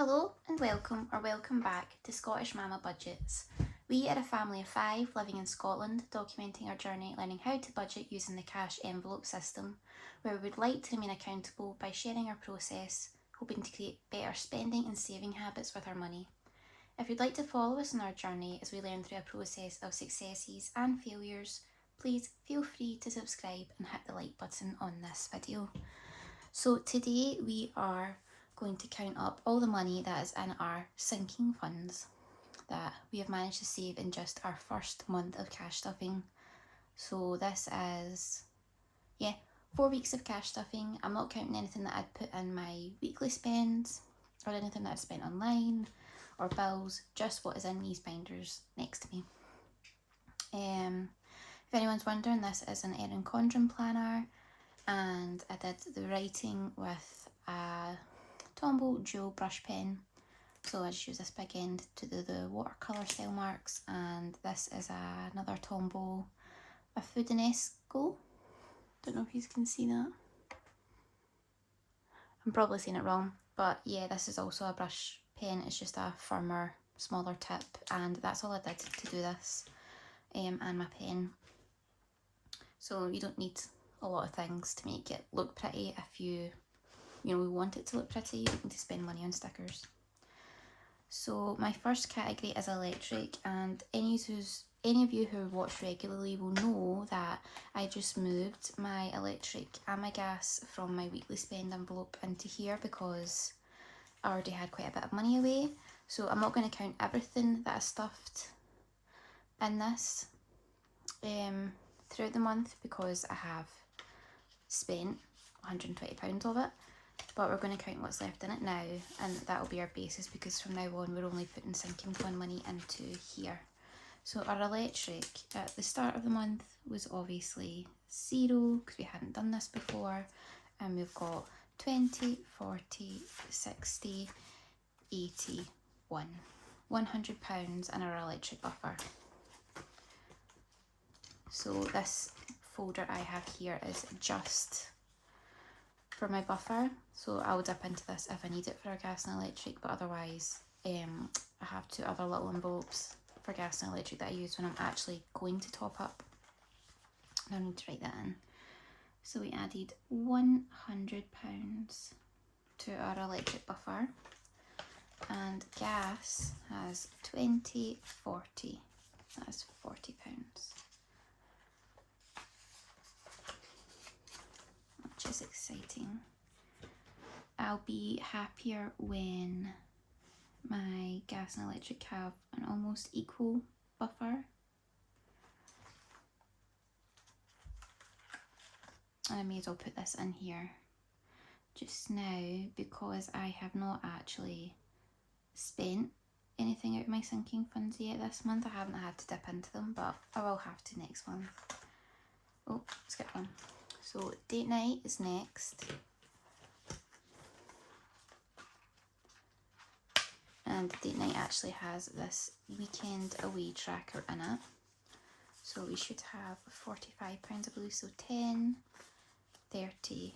Hello and welcome back to Scottish Mama Budgets. We are a family of 5 living in Scotland, documenting our journey learning how to budget using the cash envelope system, where we would like to remain accountable by sharing our process, hoping to create better spending and saving habits with our money. If you'd like to follow us on our journey as we learn through a process of successes and failures, please feel free to subscribe and hit the like button on this video. So today we are going to count up all the money that is in our sinking funds that we have managed to save in just our first month of cash stuffing. So this is 4 weeks of cash stuffing. I'm not counting anything that I'd put in my weekly spends or anything that I'd spent online or bills, just what is in these binders next to me. If anyone's wondering, this is an Erin Condren planner, and I did the writing with a Tombow dual brush pen. So I just use this big end to do the watercolour style marks, and this is another Tombow, a Foodanesco. Don't know if you can see that. I'm probably saying it wrong, but yeah, this is also a brush pen. It's just a firmer, smaller tip, and that's all I did to do this, and my pen. So you don't need a lot of things to make it look pretty. If you want it to look pretty, you don't need to spend money on stickers. So my first category is electric, and any of you who watch regularly will know that I just moved my electric and my gas from my weekly spend envelope into here because I already had quite a bit of money away. So I'm not going to count everything that I stuffed in this throughout the month, because I have spent £120 of it. But we're going to count what's left in it now, and that'll be our basis, because from now on we're only putting sinking fund money into here. So our electric at the start of the month was obviously 0 because we hadn't done this before, and we've got 20, 40, 60, 81, £100 in our electric buffer. So this folder I have here is just for my buffer, so I'll dip into this if I need it for our gas and electric, but otherwise I have 2 other little envelopes for gas and electric that I use when I'm actually going to top up. I need to write that in. So we added £100 to our electric buffer, and gas has 20, 40, that's £40. Which is exciting. I'll be happier when my gas and electric have an almost equal buffer. And I may as well put this in here just now, because I have not actually spent anything out of my sinking funds yet this month. I haven't had to dip into them, but I will have to next month. Oh, skip one. So date night is next, and date night actually has this weekend away tracker in it, so we should have £45 I believe, so 10, 20,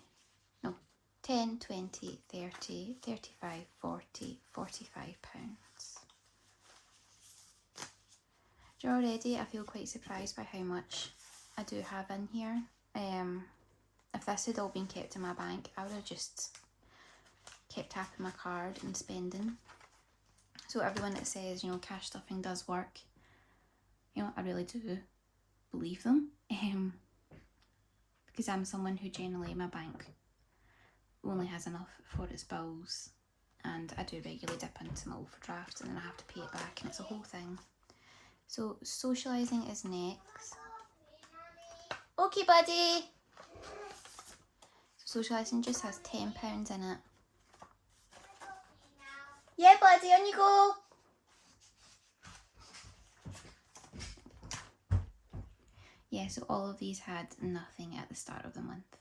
30, 35, 40, £45. Already I feel quite surprised by how much I do have in here. If this had all been kept in my bank, I would have just kept tapping my card and spending. So everyone that says, cash stuffing does work, I really do believe them. Because I'm someone who generally, my bank only has enough for its bills, and I do regularly dip into my overdraft and then I have to pay it back, and it's a whole thing. So socialising is next. Okay, buddy. Socialising just has £10 in it. Yeah, buddy, on you go. Yeah, so all of these had nothing at the start of the month.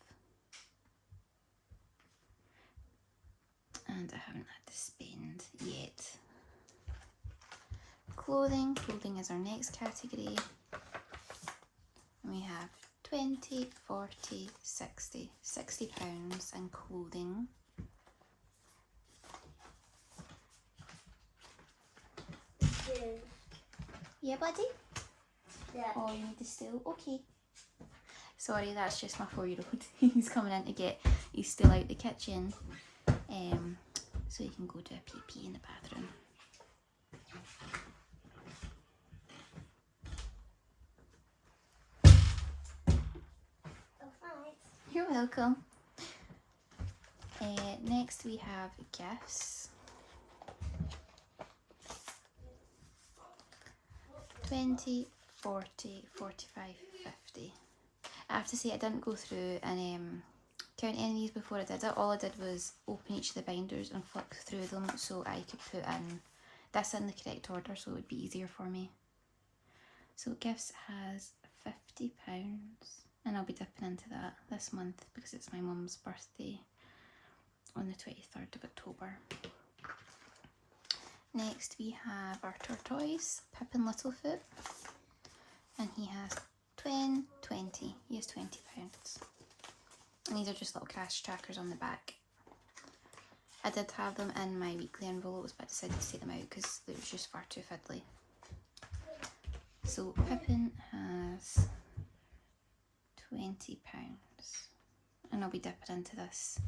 And I haven't had to spend yet. Clothing is our next category. And we have 20, 40, 60, £60 in clothing. Yeah, buddy? Yeah. Oh, you need the stool? Okay. Sorry, that's just my 4-year-old. He's coming in to get his stool out the kitchen, so he can go do a pee-pee in the bathroom. Oh, thanks. You're welcome. Next we have gifts. 20, 40, 45, 50. I have to say I didn't go through and count any of these before I did it. All I did was open each of the binders and flick through them so I could put in this in the correct order so it would be easier for me. So gifts has £50 and I'll be dipping into that this month because it's my mum's birthday on the 23rd of October. Next we have our tortoise, Pippin Littlefoot, and he has 20. He has £20. And these are just little cash trackers on the back. I did have them in my weekly envelopes but I decided to take them out because it was just far too fiddly. So Pippin has £20 and I'll be dipping into this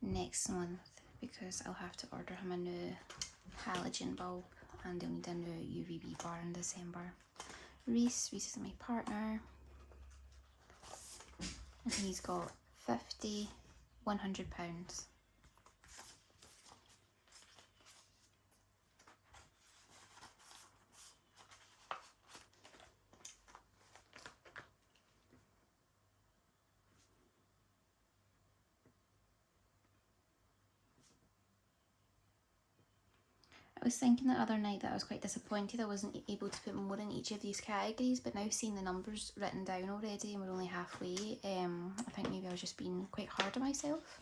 next month because I'll have to order him a new halogen bulb and he'll need a new UVB bar in December. Reese is my partner and he's got 50, £100. I was thinking the other night that I was quite disappointed I wasn't able to put more in each of these categories, but now seeing the numbers written down already and we're only halfway, I think maybe I was just being quite hard on myself.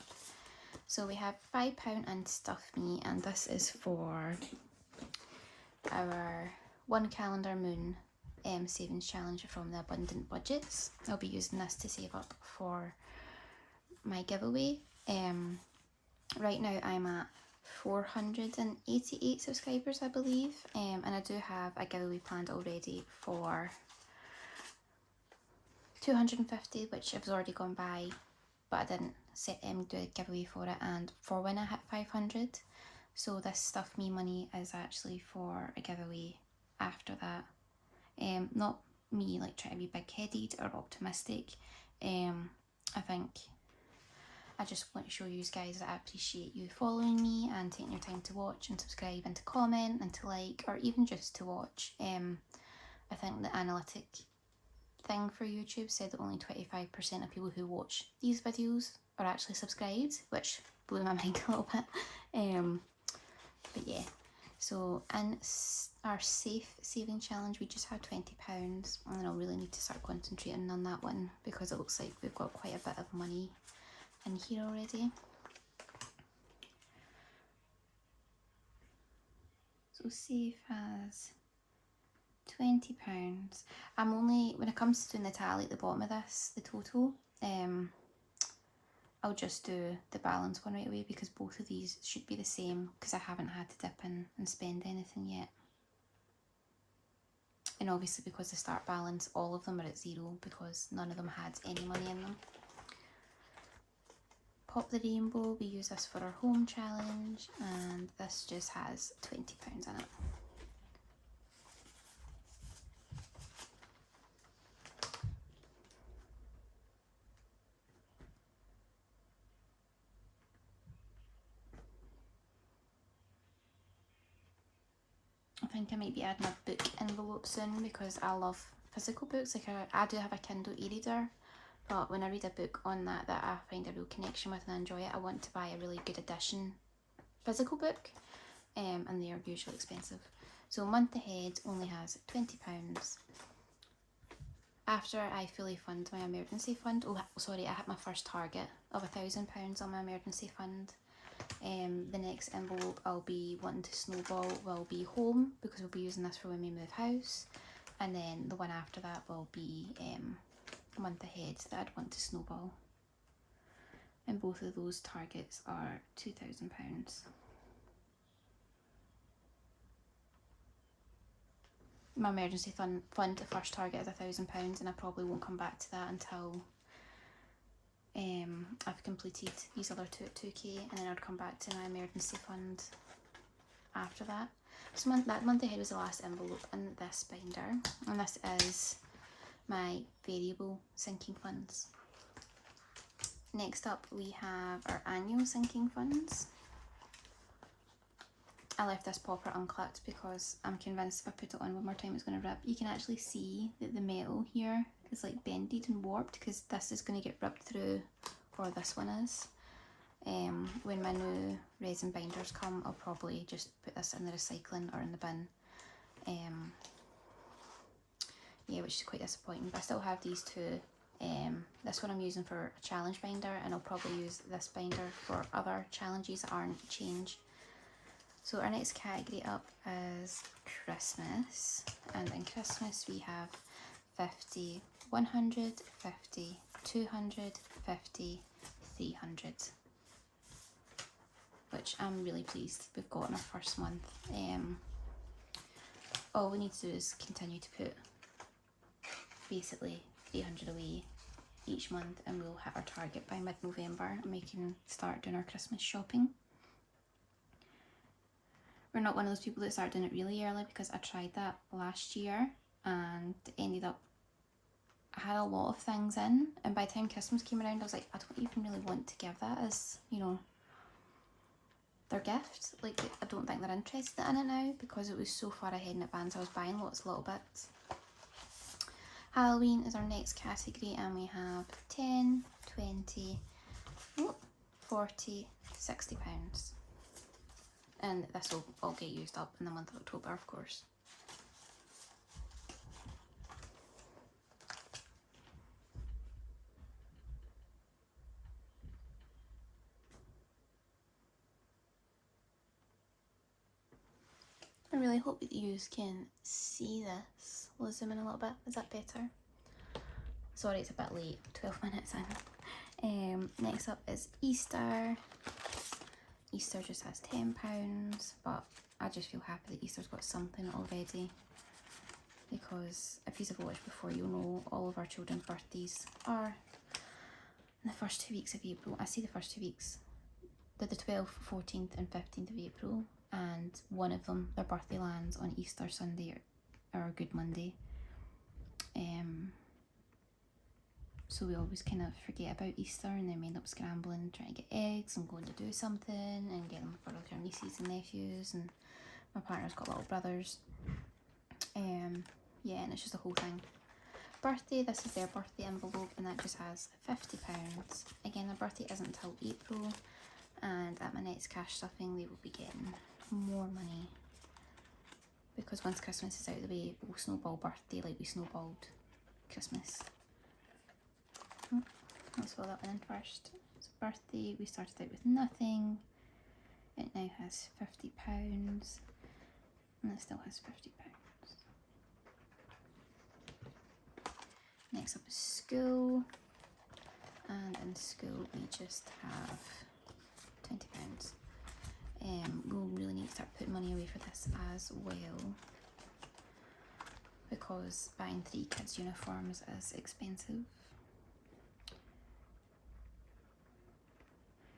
So we have £5 and Stuff Me, and this is for our 1 calendar moon savings challenge from the Abundant Budgets. I'll be using this to save up for my giveaway. Right now I'm at 488 subscribers I believe, and I do have a giveaway planned already for 250 which I've already gone by, but I didn't do a giveaway for it, and for when I hit 500. So this Stuff Me money is actually for a giveaway after that. Not me like trying to be big-headed or optimistic. I think I just want to show you guys that I appreciate you following me and taking your time to watch and subscribe and to comment and to like, or even just to watch. I think the analytic thing for YouTube said that only 25% of people who watch these videos are actually subscribed, which blew my mind a little bit. But yeah, so in our safe saving challenge we just have £20, and I'll really need to start concentrating on that one because it looks like we've got quite a bit of money in here already. So safe has £20. I'm only, when it comes to doing the tally at the bottom of this, the total, I'll just do the balance one right away because both of these should be the same because I haven't had to dip in and spend anything yet. And obviously because the start balance, all of them are at 0 because none of them had any money in them. Pop the Rainbow, we use this for our home challenge, and this just has £20 in it. I think I might be adding a book envelope soon because I love physical books. Like I do have a Kindle e-reader, but when I read a book on that I find a real connection with and I enjoy it, I want to buy a really good edition physical book, and they are usually expensive. So month ahead only has £20. After I fully fund my emergency fund, oh sorry, I hit my first target of £1,000 on my emergency fund. The next envelope I'll be wanting to snowball will be home because we'll be using this for when we move house, and then the one after that will be a month ahead that I'd want to snowball, and both of those targets are £2,000. my emergency fund, the first target is £1,000, and I probably won't come back to that until I've completed these other two at 2k, and then I'd come back to my emergency fund after that. So that month ahead was the last envelope in this binder, and this is my variable sinking funds. Next up we have our annual sinking funds. I left this popper unclipped because I'm convinced if I put it on one more time it's going to rip. You can actually see that the metal here is like bended and warped because this is going to get ripped through, or this one is. When my new resin binders come, I'll probably just put this in the recycling or in the bin. Yeah, which is quite disappointing, but I still have these two. This one I'm using for a challenge binder, and I'll probably use this binder for other challenges that aren't change. So our next category up is Christmas, and in Christmas we have 50, 100, 50, 200, 50, 300, which I'm really pleased we've got in our first month. All we need to do is continue to put basically 300 away each month, and we'll hit our target by mid-November, and we can start doing our Christmas shopping. We're not one of those people that start doing it really early, because I tried that last year and ended up, I had a lot of things in, and by the time Christmas came around I was like, I don't even really want to give that as, you know, their gift. Like, I don't think they're interested in it now because it was so far ahead in advance. I was buying lots of little bits. Halloween is our next category, and we have 10, 20, 40, 60 pounds. And this will all get used up in the month of October, of course. I really hope that you can see this. We'll zoom in a little bit. Is that better? Sorry, it's a bit late. 12 minutes in. Next up is Easter. Easter just has £10, but I just feel happy that Easter's got something already, because if you've watched before, you'll know all of our children's birthdays are in the first 2 weeks of April. I say the first 2 weeks. They're the 12th, 14th and 15th of April, and one of them, their birthday lands on Easter Sunday or Good Monday. So we always kind of forget about Easter, and then we end up scrambling, trying to get eggs and going to do something and get them for like our nieces and nephews, and my partner's got little brothers. Yeah, and it's just a whole thing. Birthday, this is their birthday envelope, and that just has £50. Again, their birthday isn't until April, and at my next cash stuffing they will be getting more money, because once Christmas is out of the way, we'll snowball birthday like we snowballed Christmas. Let's fill that one in first. So birthday, we started out with nothing. It now has £50, and it still has £50. Next up is school, and in school we just have £20. We'll really need to start putting money away for this as well, because buying 3 kids' uniforms is expensive.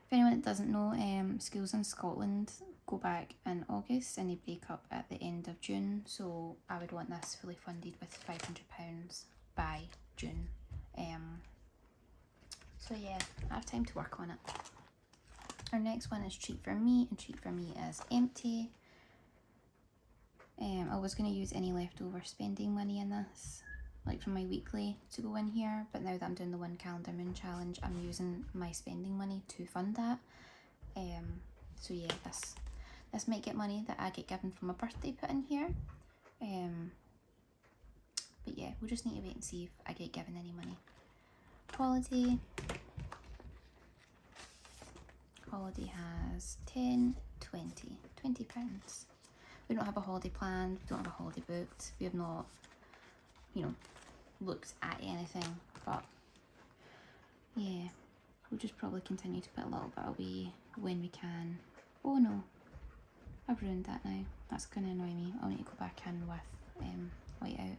If anyone that doesn't know, schools in Scotland go back in August and they break up at the end of June, so I would want this fully funded with £500 by June. So yeah, I have time to work on it. Our next one is Treat for Me, and Treat for Me is empty. I was going to use any leftover spending money in this, like from my weekly, to go in here, but now that I'm doing the 1 calendar moon challenge, I'm using my spending money to fund that. So yeah, this might get money that I get given from my birthday put in here. But yeah, we'll just need to wait and see if I get given any money. Holiday has 10, 20, £20. We don't have a holiday planned, we don't have a holiday booked, we have not, you know, looked at anything, but yeah, we'll just probably continue to put a little bit away when we can. Oh no, I've ruined that now. That's going to annoy me. I'll need to go back in with white out.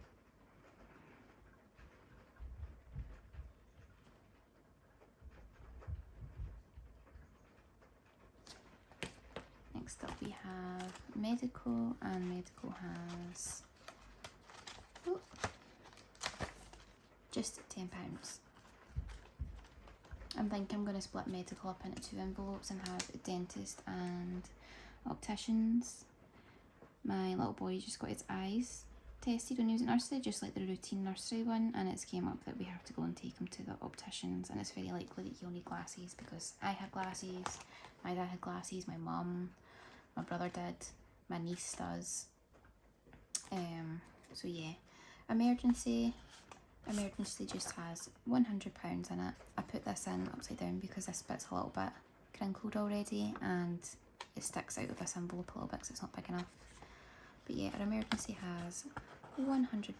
Next up we have medical, and medical has just £10. I think I'm going to split medical up into 2 envelopes and have dentist and opticians. My little boy just got his eyes tested when he was in nursery, just like the routine nursery one, and it's came up that we have to go and take him to the opticians, and it's very likely that he'll need glasses because I had glasses, my dad had glasses, my mum, my brother did, my niece does. So yeah, emergency just has £100 in it. I put this in upside down because this bit's a little bit crinkled already and it sticks out of this envelope a little bit because it's not big enough. But yeah, our emergency has £100.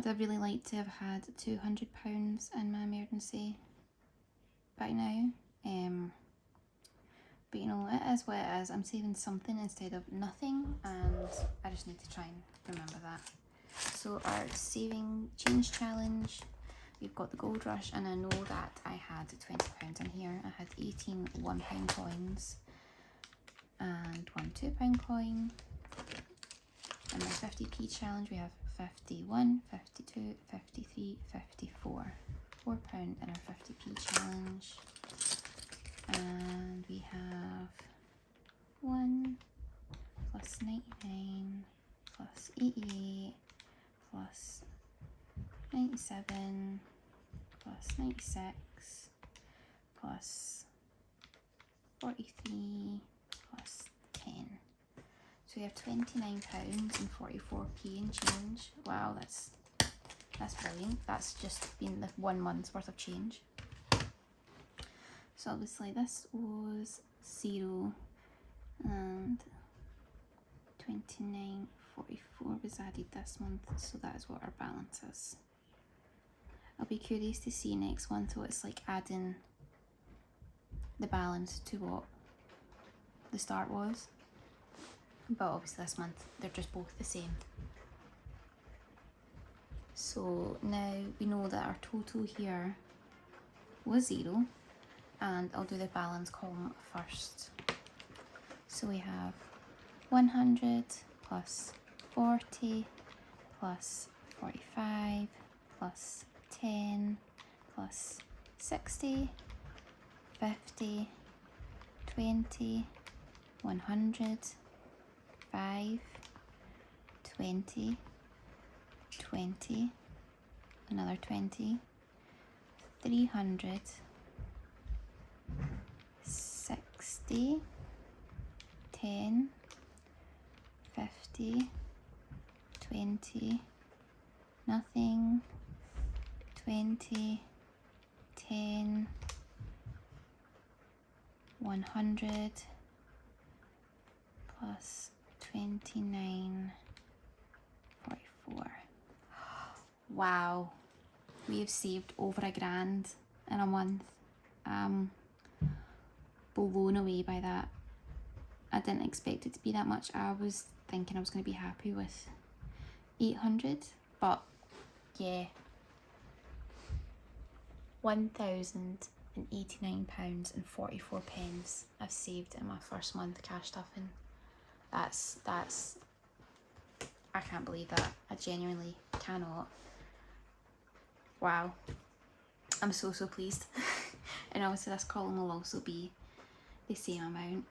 I'd really like to have had £200 in my emergency by now. But you know, it is what it is. I'm saving something instead of nothing, and I just need to try and remember that. So our saving change challenge, we've got the gold rush, and I know that I had £20 in here. I had 18 £1 coins and 1 £2 coin. And my 50p challenge, we have 51, 52, 53, 54. £4 in our 50p challenge. And we have 1 plus 99 plus 88 plus 97 plus 96 plus 43 plus 10. So we have £29 and 44p in change. Wow, that's brilliant. That's just been the 1 month's worth of change. So obviously this was 0 and 29.44 was added this month, so that is what our balance is. I'll be curious to see next month what it's like adding the balance to what the start was. But obviously this month they're just both the same. So now we know that our total here was 0, and I'll do the balance column first. So we have 100 plus 40 plus 45 plus 10 plus 60, 50, 20, 100, 5, 20, 20, another 20, 300, 60, 10, 50, 20, nothing, 20, 10, 100, plus 29, 44. Wow, we have saved over £1,000 in a month. Blown away by that. I didn't expect it to be that much. I was thinking I was going to be happy with 800, but yeah, £1,089.44 I've saved in my first month cash stuffing. That's I can't believe that. I genuinely cannot. Wow, I'm so pleased. And obviously this column will also be the same amount.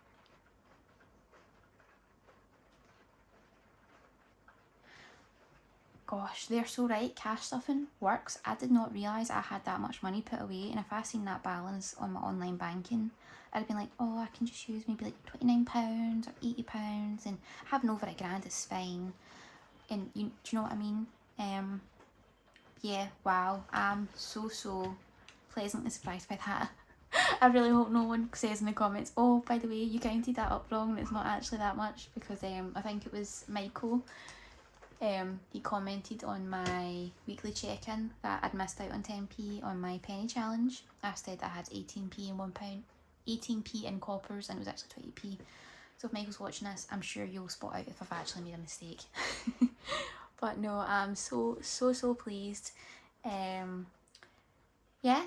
Gosh, they're so right. Cash stuffing works. I did not realise I had that much money put away, and if I seen that balance on my online banking, I'd have been like, oh, I can just use maybe like £29 or £80, and having over £1,000 is fine. And do you know what I mean? Yeah, wow. I'm so pleasantly surprised by that. I really hope no one says in the comments, oh, by the way, you counted that up wrong and it's not actually that much, because I think it was Michael He commented on my weekly check-in that I'd missed out on 10p on my penny challenge. I said I had 18p in £1, 18p in coppers, and it was actually 20p. So if Michael's watching this, I'm sure you'll spot out if I've actually made a mistake. But no, I'm so pleased. Yeah,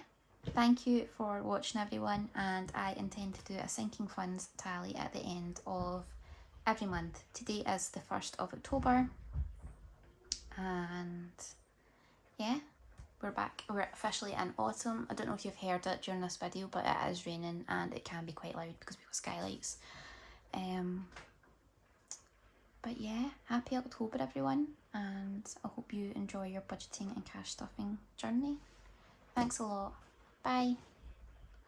thank you for watching, everyone, and I intend to do a sinking funds tally at the end of every month. Today is the 1st of October, and yeah, we're back. We're officially in autumn. I don't know if you've heard it during this video, but it is raining and it can be quite loud because we've got skylights. But yeah, happy October, everyone, and I hope you enjoy your budgeting and cash stuffing journey. Thanks a lot. Bye.